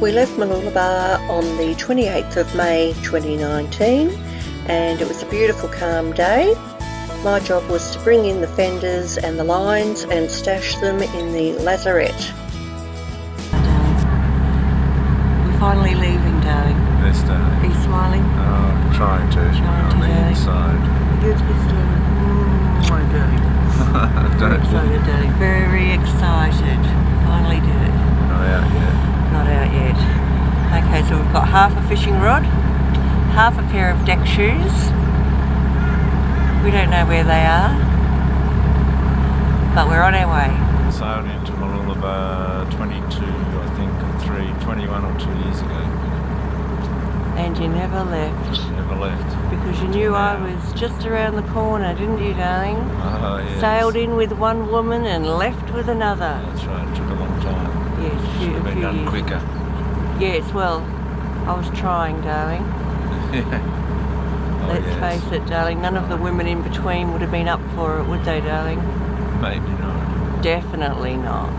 We left Mooloolaba on the 28th of May 2019 and it was a beautiful calm day. My job was to bring in the fenders and the lines and stash them in the lazarette. We're finally leaving, darling. This day. Are you smiling? Oh, trying to. On the inside. Good, my darling. Don't excited, darling. Very excited. Finally did it. Not out yet. Not out yet. Okay, so we've got half a fishing rod, half a pair of deck shoes. We don't know where they are, but we're on our way. Sailed into Mooloolaba 21 or 2 years ago. And you never left. Never left. Because you knew I was just around the corner, didn't you, darling? Oh, yes. Sailed in with one woman and left with another. That's right, it took a long time. Yes, Should have been done quicker. Yes, well, I was trying, darling. Yeah. Oh, Let's yes. face it, darling, none of the women in between would have been up for it, would they, darling? Maybe not. Definitely not.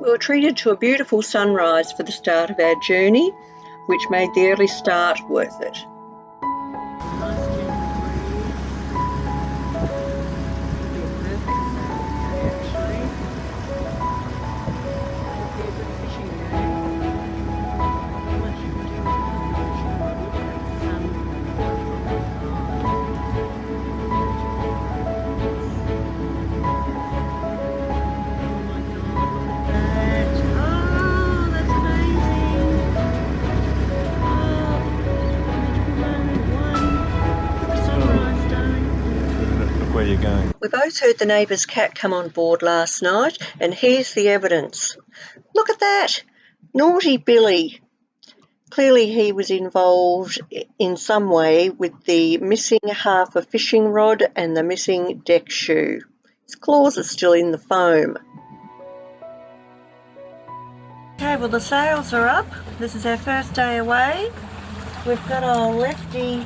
We were treated to a beautiful sunrise for the start of our journey, which made the early start worth it. Look where you're going. We both heard the neighbour's cat come on board last night, and here's the evidence. Look at that! Naughty Billy. Clearly he was involved in some way with the missing half a fishing rod and the missing deck shoe. His claws are still in the foam. Okay, well the sails are up. This is our first day away. We've got our lefty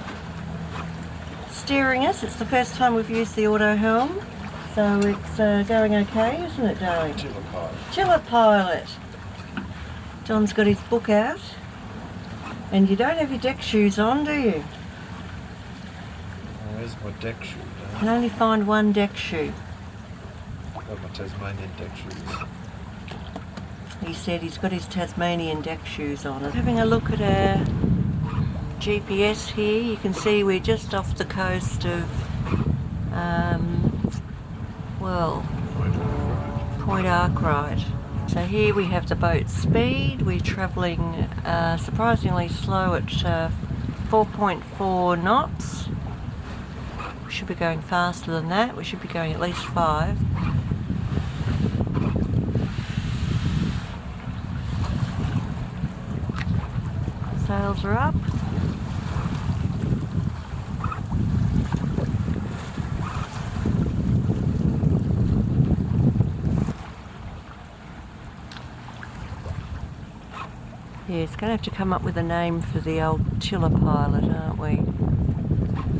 steering us. It's the first time we've used the auto helm, so it's going okay, isn't it, darling? Tiller pilot. Tiller pilot. John's got his book out, and you don't have your deck shoes on, do you? Where's my deck shoe? You can only find one deck shoe. I've got my Tasmanian deck shoes. He said he's got his Tasmanian deck shoes on. Having a look at our GPS here, you can see we're just off the coast of, Point Arkwright. So here we have the boat speed. We're travelling surprisingly slow at 4.4 knots. We should be going faster than that. We should be going at least 5. Sails are up. Yeah, it's going to have to come up with a name for the old tiller pilot, aren't we?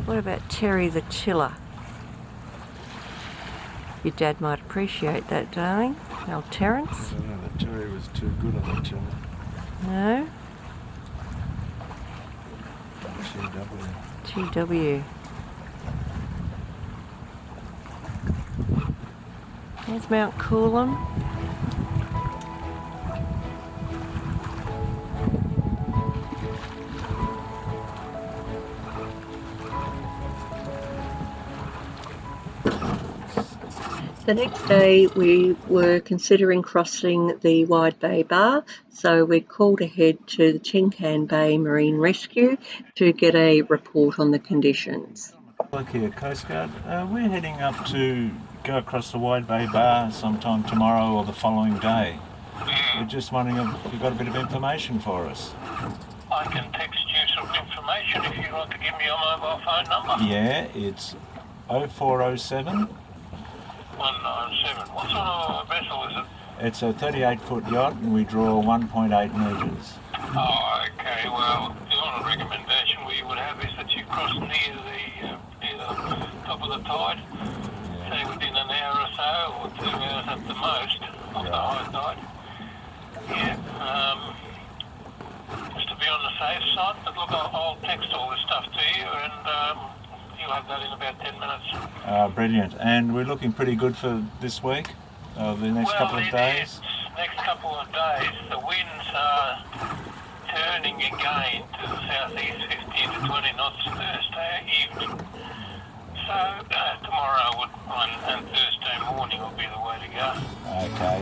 What about Terry the Tiller? Your dad might appreciate that, darling. Old Terence. I don't know, that Terry was too good on the tiller. No? GW. GW. There's Mount Coolum. The next day we were considering crossing the Wide Bay Bar, so we called ahead to the Chincan Bay Marine Rescue to get a report on the conditions. Look here, Coast Guard. We're heading up to go across the Wide Bay Bar sometime tomorrow or the following day. We're just wondering if you've got a bit of information for us. I can text you some information if you want to give me your mobile phone number. Yeah, it's 0407. 197. What sort of vessel is it? It's a 38-foot yacht and we draw 1.8 metres. Oh, okay. Well, the only recommendation we would have is that you cross near the top of the tide. Say within an hour or so, or 2 hours at the most. I high tide. Yeah. Just to be on the safe side. But look, I'll text all this stuff to you, and you'll have that in about 10 minutes. Brilliant. And we're looking pretty good for this week, the next couple of days? Next couple of days, the winds are turning again to the southeast, 15 to 20 knots Thursday evening. So tomorrow and Thursday morning will be the way to go. Okay.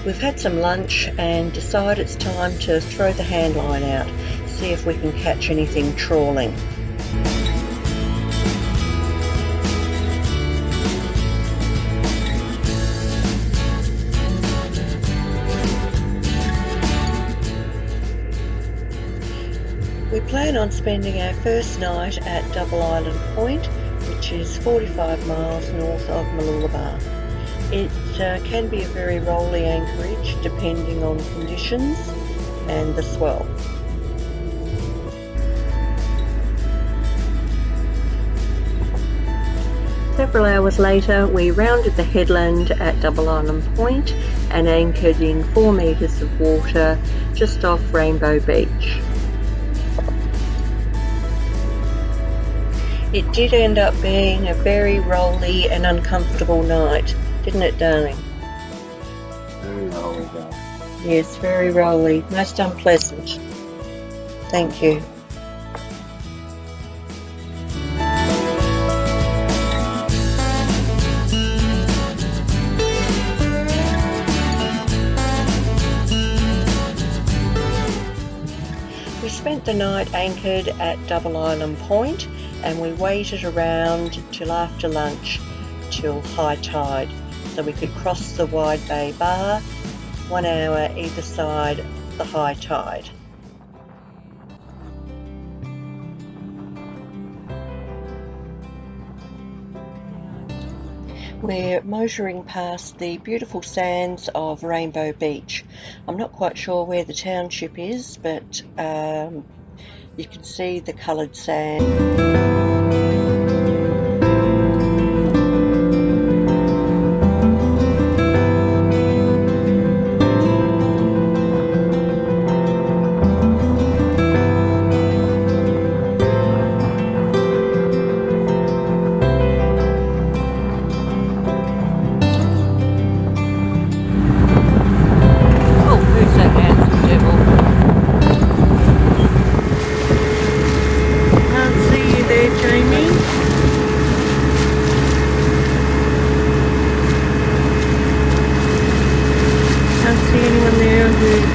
We've had some lunch and decide it's time to throw the hand line out, see if we can catch anything trawling. We plan on spending our first night at Double Island Point, which is 45 miles north of Mooloolaba. It can be a very rolly anchorage depending on conditions and the swell. Several hours later, we rounded the headland at Double Island Point and anchored in 4 metres of water just off Rainbow Beach. It did end up being a very rolly and uncomfortable night, didn't it, darling? Very rolly, though. Yes, very rolly, most unpleasant. Thank you. We spent the night anchored at Double Island Point, and we waited around till after lunch till high tide so we could cross the Wide Bay Bar, 1 hour either side the high tide. We're motoring past the beautiful sands of Rainbow Beach. I'm not quite sure where the township is, but you can see the coloured sand.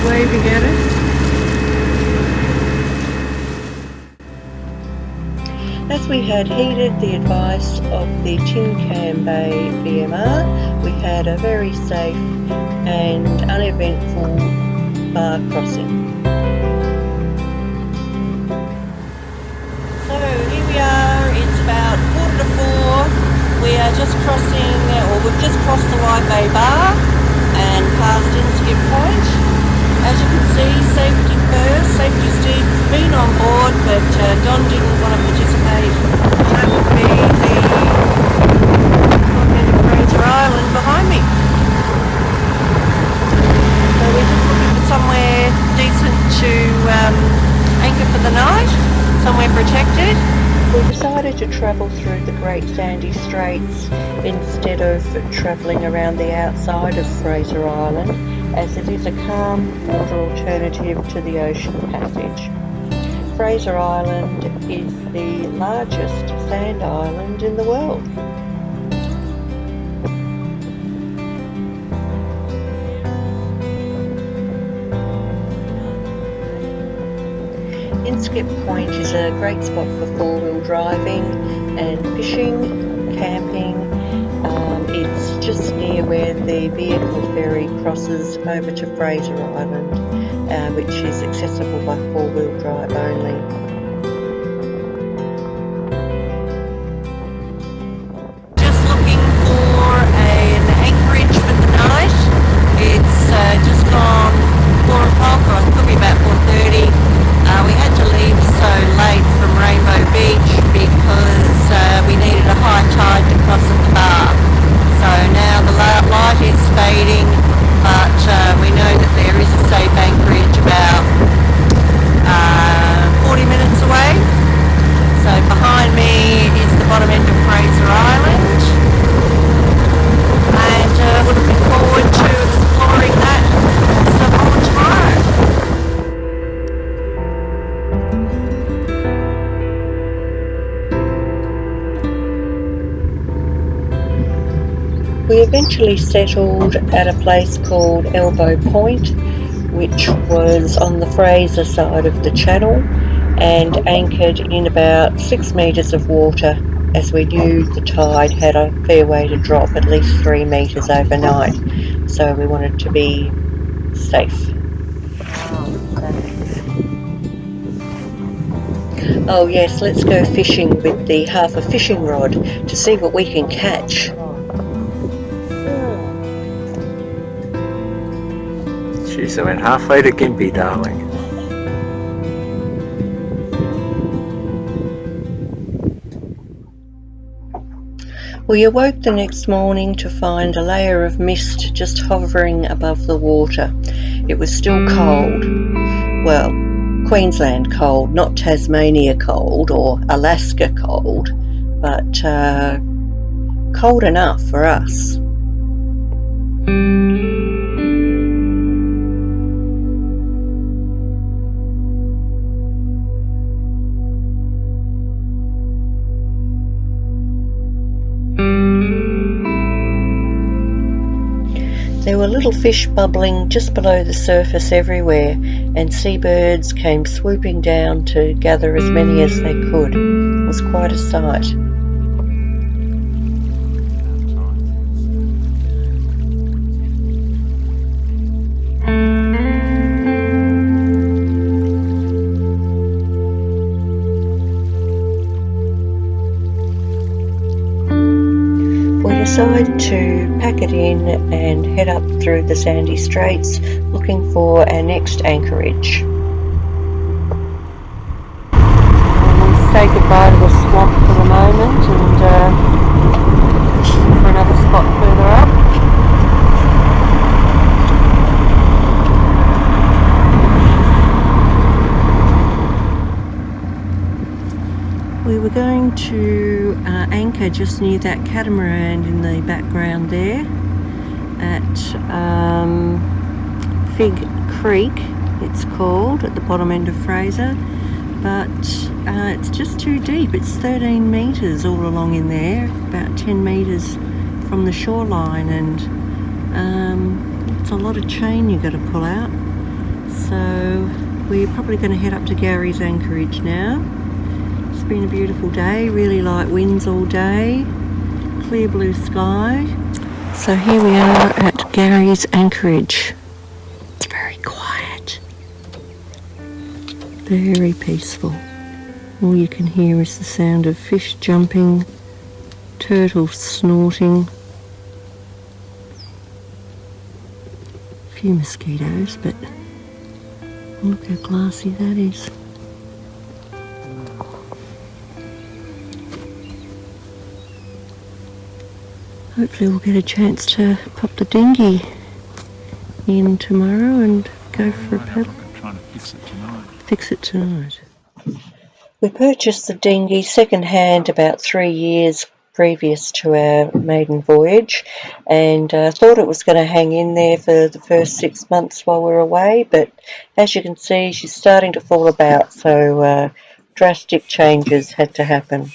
Waving at us. As we had heeded the advice of the Tin Can Bay BMR, we had a very safe and uneventful bar crossing. So here we are, it's about 3:45. We are just crossing, or we've just crossed the Wide Bay Bar and past Inskip Point. As you can see, safety first. Safety Steve's been on board, but Don didn't want to participate. That would be the continent of Fraser Island behind me. So we're just looking for somewhere decent to anchor for the night, somewhere protected. We decided to travel through the Great Sandy Straits instead of travelling around the outside of Fraser Island, as it is a calm water alternative to the ocean passage. Fraser Island is the largest sand island in the world. Inskip Point is a great spot for four-wheel driving and fishing, camping. It's just near where the vehicle ferry crosses over to Fraser Island, which is accessible by four-wheel drive only. Just looking for an anchorage for the night. It's just gone 4 o'clock, or it could be about 4:30. We had to leave so late from Rainbow Beach because we needed a high tide to cross at the bar. We eventually settled at a place called Elbow Point, which was on the Fraser side of the channel, and anchored in about 6 metres of water, as we knew the tide had a fair way to drop, at least 3 metres overnight, so we wanted to be safe. Wow, that is. Oh yes, let's go fishing with the half a fishing rod to see what we can catch. Jeez, I went halfway to Gympie, darling. We awoke the next morning to find a layer of mist just hovering above the water. It was still cold. Well, Queensland cold, not Tasmania cold or Alaska cold, but cold enough for us. There were little fish bubbling just below the surface everywhere, and seabirds came swooping down to gather as many as they could. It was quite a sight. We decided to pack it in and head up through the sandy straits looking for our next anchorage. We'll say goodbye to the swamp for the moment and for another spot further up. We were going to anchor just near that catamaran in the background there at Fig Creek, it's called, at the bottom end of Fraser, but it's just too deep. It's 13 metres all along in there, about 10 metres from the shoreline, and it's a lot of chain you've got to pull out. So we're probably going to head up to Gary's anchorage now. It's been a beautiful day, really light winds all day, clear blue sky. So here we are at Gary's anchorage. It's very quiet, very peaceful. All you can hear is the sound of fish jumping, turtles snorting, a few mosquitoes, but look how glassy that is. Hopefully we'll get a chance to pop the dinghy in tomorrow and go for a paddle. Trying to fix it tonight. Fix it tonight. We purchased the dinghy second hand about 3 years previous to our maiden voyage, and thought it was going to hang in there for the first 6 months while we were away, but as you can see she's starting to fall about, so drastic changes had to happen.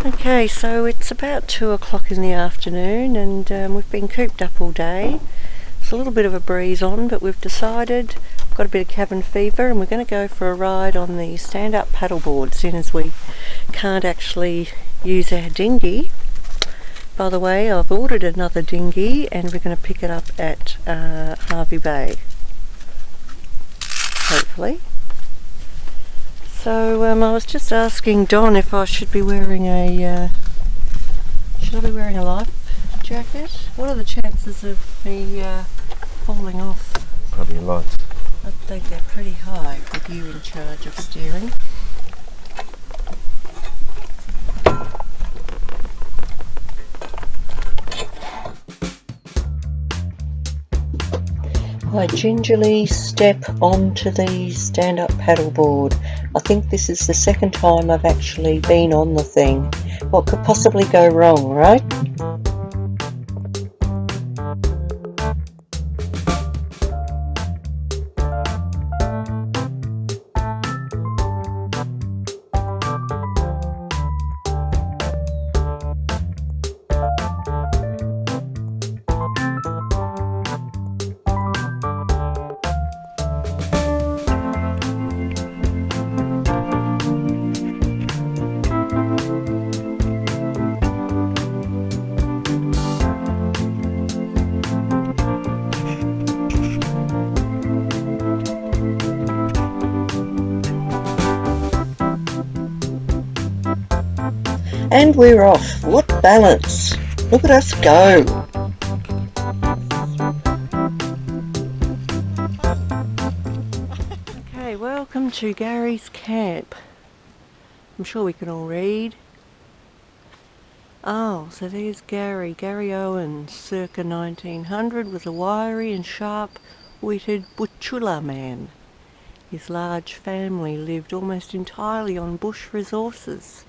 Okay, so it's about 2 o'clock in the afternoon and we've been cooped up all day. It's a little bit of a breeze on, but we've decided, we've got a bit of cabin fever and we're going to go for a ride on the stand-up paddleboard, seeing as we can't actually use our dinghy. By the way, I've ordered another dinghy and we're going to pick it up at Harvey Bay, hopefully. So I was just asking Don if I should be wearing a life jacket. What are the chances of me falling off? Probably lots. I think they're pretty high with you in charge of steering. I gingerly step onto the stand-up paddleboard. I think this is the second time I've actually been on the thing. What could possibly go wrong, right? And we're off. What balance! Look at us go! Okay, welcome to Gary's camp. I'm sure we can all read. Oh, so there's Gary Owens, circa 1900, was a wiry and sharp-witted Butchulla man. His large family lived almost entirely on bush resources.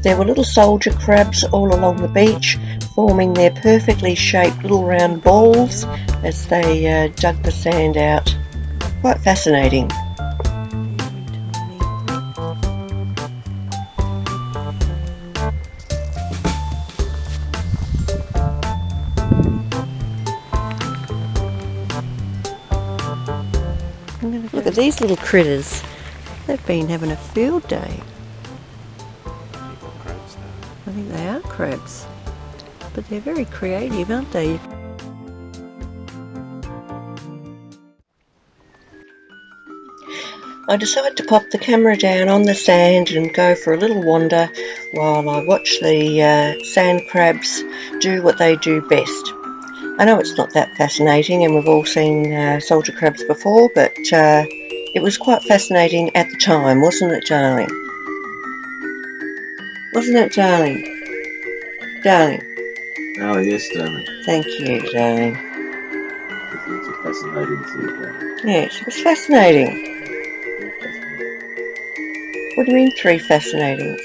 There were little soldier crabs all along the beach, forming their perfectly shaped little round balls as they dug the sand out. Quite fascinating. Look at these little critters. They've been having a field day. I think they are crabs. But they're very creative, aren't they? I decided to pop the camera down on the sand and go for a little wander while I watch the sand crabs do what they do best. I know it's not that fascinating, and we've all seen soldier crabs before, but it was quite fascinating at the time, wasn't it, darling? Wasn't it, darling? Darling? Oh, yes, darling. Thank you, darling. It's fascinating too, darling. Yes, it was fascinating. What do you mean, 3 fascinatings?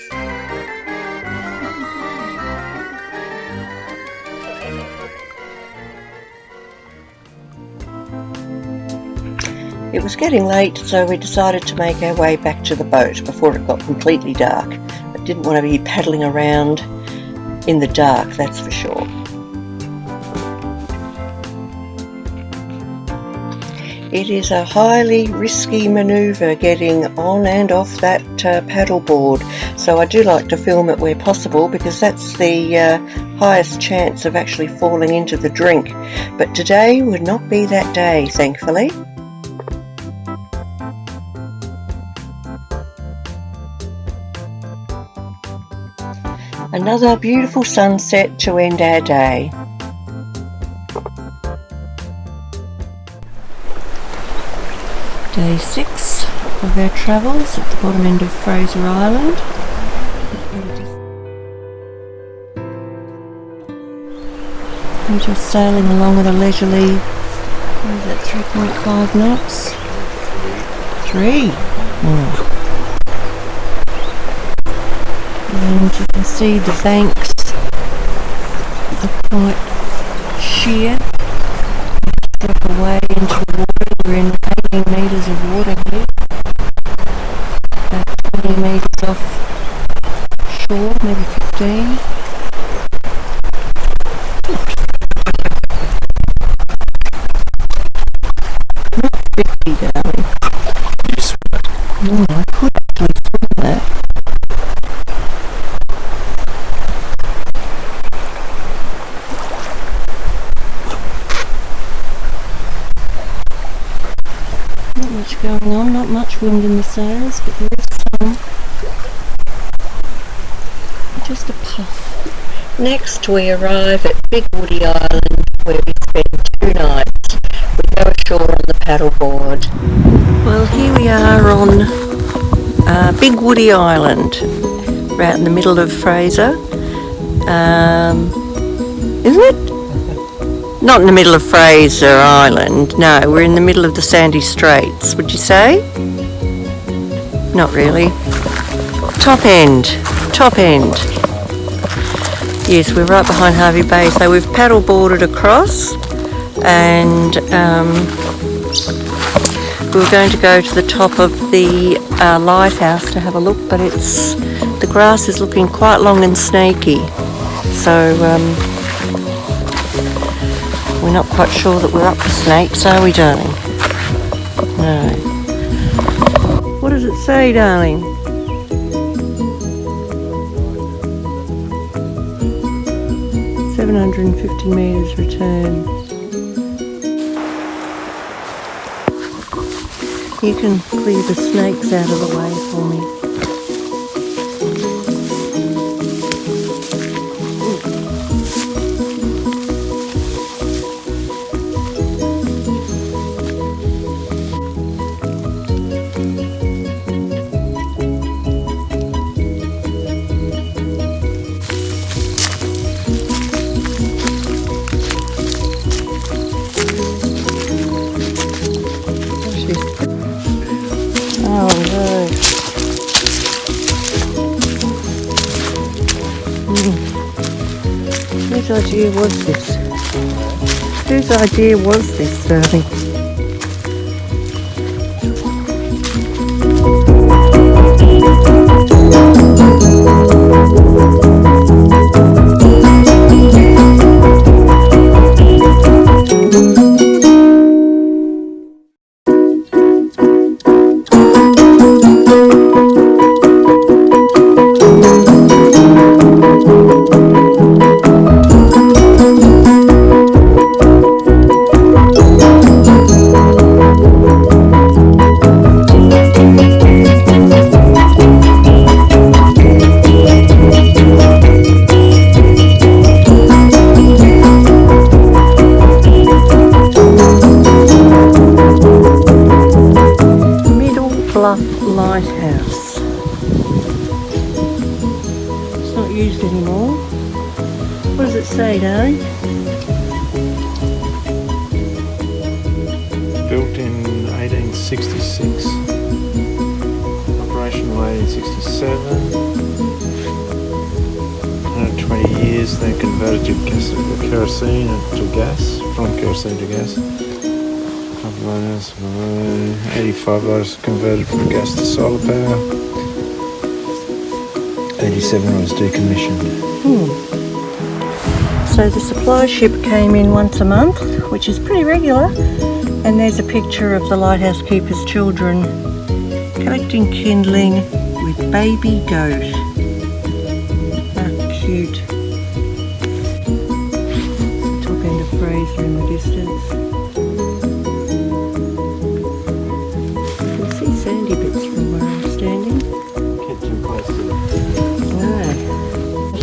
It was getting late, so we decided to make our way back to the boat before it got completely dark. I didn't want to be paddling around in the dark, that's for sure. It is a highly risky manoeuvre getting on and off that paddleboard, so I do like to film it where possible because that's the highest chance of actually falling into the drink. But today would not be that day, thankfully. Another beautiful sunset to end our day. Day 6 of our travels at the bottom end of Fraser Island. We're just sailing along at a leisurely, what is that, 3.5 knots? 3? Oh. And you can see the banks are quite sheer. Drop away into the water. We're in 18 metres of water here. About 20 metres off shore, maybe 15. Not 50, darling. Oh, I could actually swim that. Not much going on, not much wind in the sails, but there is some. Just a puff. Next we arrive at Big Woody Island, where we spend 2 nights. We go ashore on the paddleboard. Well, here we are on Big Woody Island, right in the middle of Fraser. Isn't it? Not in the middle of Fraser Island, no, we're in the middle of the Sandy Straits, would you say? Not really. Top end. Yes, we're right behind Harvey Bay, so we've paddle-boarded across, and we were going to go to the top of the lighthouse to have a look, but the grass is looking quite long and snaky, so we're not quite sure that we're up for snakes, are we, darling? No. What does it say, darling? $750 metres return. You can clear the snakes out of the way for me. Oh no. Whose idea was this? Whose idea was this, darling? Lighthouse. It's not used anymore. What does it say, darling? Built in 1866. Operational 1867. 120 years, then converted to kerosene to gas, from kerosene to gas. 85 hours converted from gas to solar power. 87 was decommissioned. So the supply ship came in once a month, which is pretty regular. And there's a picture of the lighthouse keeper's children collecting kindling with baby goat. How cute. Top end of Fraser in the distance. Sandy bits from where I'm standing. Get too close to No.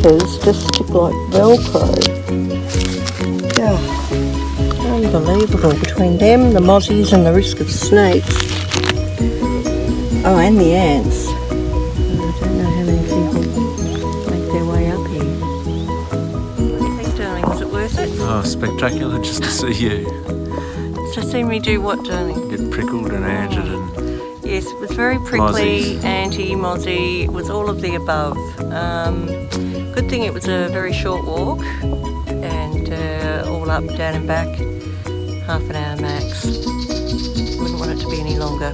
Letters just stick like Velcro. Yeah. Unbelievable. Between them, the mozzies and the risk of snakes. Oh, and the ants. I don't know how many people make their way up here. What do you think, darling? Was it worth it? Oh, spectacular just to see you. To see me do what, darling? Get prickled and anted and... Yes, it was very prickly, Mozzies. anti-mozzie, it was all of the above. Good thing it was a very short walk, and all up, down and back, half an hour max. Wouldn't want it to be any longer.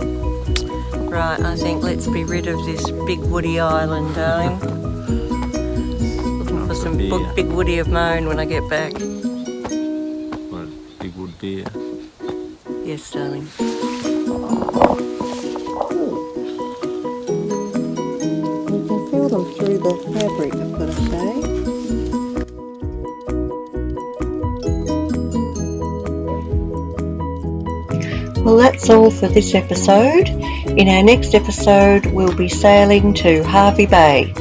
Right, I think let's be rid of this big woody island, darling. Looking for some big woody of mine when I get back. What, big wood beer? Yes, darling. Feel them through the fabric, I've got to say. Well, that's all for this episode. In our next episode, we'll be sailing to Hervey Bay.